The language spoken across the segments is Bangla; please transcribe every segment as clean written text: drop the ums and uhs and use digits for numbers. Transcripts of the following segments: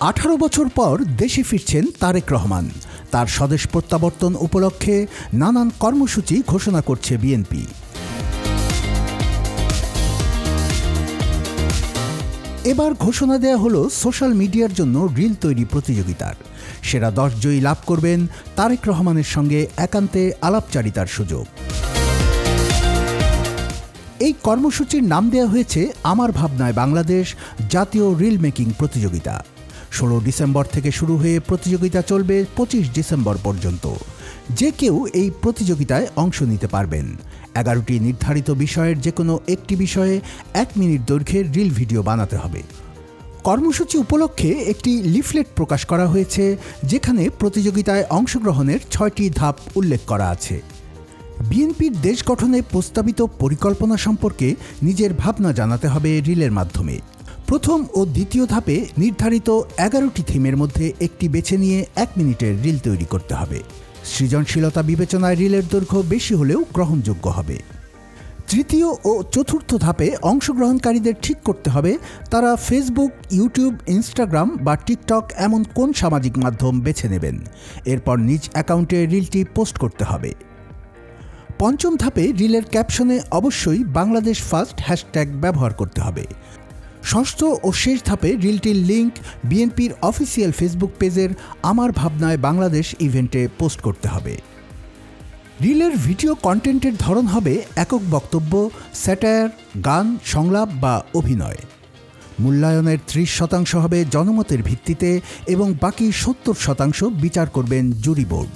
18 বছর পর দেশে ফিরছেন তারেক রহমান। তার স্বদেশ প্রত্যাবর্তন উপলক্ষে নানান কর্মসূচি ঘোষণা করছে বিএনপি। এবার ঘোষণা দেয়া হলো সোশ্যাল মিডিয়ার জন্য রিল তৈরি প্রতিযোগিতার। সেরা 10 জয়ী লাভ করবেন তারেক রহমানের সঙ্গে একান্তে আলাপচারিতার সুযোগ। এই কর্মসূচির নাম দেওয়া হয়েছে আমার ভাবনায় বাংলাদেশ জাতীয় রিল মেকিং প্রতিযোগিতা। 16 ডিসেম্বর থেকে শুরু হয়ে প্রতিযোগিতা চলবে 25 ডিসেম্বর পর্যন্ত। যে কেউ এই প্রতিযোগিতায় অংশ নিতে পারবেন। 11টি নির্ধারিত বিষয়ের যে কোনো একটি বিষয়ে 1 মিনিট দৈর্ঘ্যের রিল ভিডিও বানাতে হবে। কর্মসূচি উপলক্ষে একটি লিফলেট প্রকাশ করা হয়েছে, যেখানে প্রতিযোগিতায় অংশগ্রহণের 6টি ধাপ উল্লেখ করা আছে। বিএনপির দেশ গঠনে প্রস্তাবিত পরিকল্পনা সম্পর্কে নিজের ভাবনা জানাতে হবে রিলের মাধ্যমে। প্রথম ও দ্বিতীয় ধাপে নির্ধারিত 11টি থিমের মধ্যে একটি বেছে নিয়ে 1 মিনিটের রিল তৈরি করতে হবে। সৃজনশীলতা বিবেচনায় রিলের দৈর্ঘ্য বেশি হলেও গ্রহণযোগ্য হবে। তৃতীয় ও চতুর্থ ধাপে অংশগ্রহণকারীদের ঠিক করতে হবে তারা ফেসবুক, ইউটিউব, ইনস্টাগ্রাম বা টিকটক এমন কোন সামাজিক মাধ্যম বেছে নেবেন। এরপর নিজ অ্যাকাউন্টে রিলটি পোস্ট করতে হবে। পঞ্চম ধাপে রিলের ক্যাপশনে অবশ্যই বাংলাদেশ ফার্স্ট হ্যাশট্যাগ ব্যবহার করতে হবে। ষষ্ঠ ও শেষ ধাপে রিলটির লিঙ্ক বিএনপির অফিসিয়াল ফেসবুক পেজের আমার ভাবনায় বাংলাদেশ ইভেন্টে পোস্ট করতে হবে। রিলের ভিডিও কন্টেন্টের ধরন হবে একক বক্তব্য, স্যাটায়ার, গান, সংলাপ বা অভিনয়। মূল্যায়নের 30% হবে জনমতের ভিত্তিতে এবং বাকি 70% বিচার করবেন জুরি বোর্ড।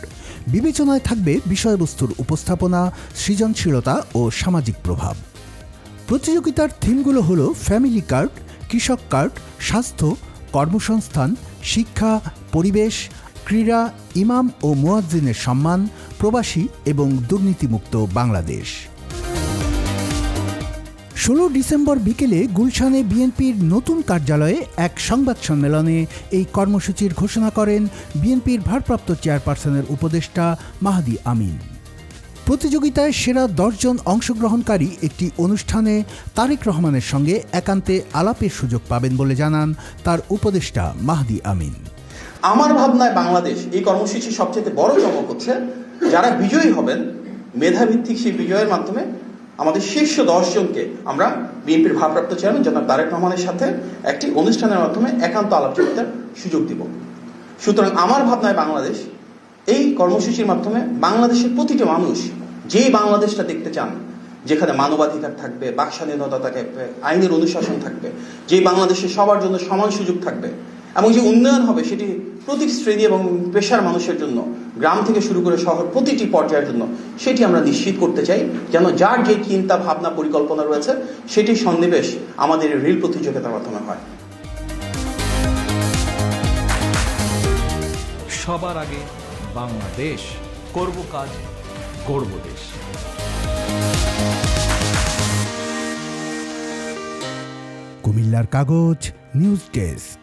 বিবেচনায় থাকবে বিষয়বস্তুর উপস্থাপনা, সৃজনশীলতা ও সামাজিক প্রভাব। প্রতিযোগিতার থিমগুলো হলো ফ্যামিলি কার্ড, কৃষক কার্ড, স্বাস্থ্য, কর্মসংস্থান, শিক্ষা, পরিবেশ, ক্রীড়া, ইমাম ও মুয়াজ্জিনের সম্মান, প্রবাসী এবং দুর্নীতিমুক্ত বাংলাদেশ। 16 ডিসেম্বর বিকেলে গুলশানে বিএনপির নতুন কার্যালয়ে এক সংবাদ সম্মেলনে এই কর্মসূচির ঘোষণা করেন বিএনপির ভারপ্রাপ্ত চেয়ারপারসনের উপদেষ্টা মাহদী আমিন। প্রতিযোগিতায় সেরা 10 জন অংশগ্রহণকারী একটি অনুষ্ঠানে তারেক রহমানের সঙ্গে একান্তে আলাপের সুযোগ পাবেন বলে জানান তার উপদেষ্টা মাহদী আমিন। আমার ভাবনায় বাংলাদেশ এই কর্মসূচির সবচেয়ে বড় চমক হচ্ছে যারা বিজয়ী হবেন মেধাভিত্তিক সেই বিজয়ের মাধ্যমে আমাদের শীর্ষ 10 জনকে আমরা বিএনপির ভারপ্রাপ্ত চেয়ারম্যান জনাব তারেক রহমানের সাথে একটি অনুষ্ঠানের মাধ্যমে একান্ত আলাপচারিতার সুযোগ দিব। সুতরাং আমার ভাবনায় বাংলাদেশ এই কর্মসূচির মাধ্যমে বাংলাদেশের প্রতিটি মানুষ যেই বাংলাদেশটা দেখতে চান, যেখানে মানবাধিকার থাকবে, বাক স্বাধীনতা থাকবে, আইনের অনুশাসন থাকবে, যে বাংলাদেশে সবার জন্য সমান সুযোগ থাকবে এবং যে উন্নয়ন হবে সেটি প্রতি শ্রেণী এবং পেশার মানুষের জন্য, গ্রাম থেকে শুরু করে শহর প্রতিটি পর্যায়ের জন্য, সেটি আমরা নিশ্চিত করতে চাই যেন যার যে চিন্তা ভাবনা পরিকল্পনা রয়েছে সেটি সন্নিবেশ আমাদের রিল প্রতিযোগিতার মাধ্যমে হয়। সবার আগে বাংলাদেশ, করব কাজ, গড়ব দেশ। কুমিল্লার কাগজ, নিউজ ডেস্ক।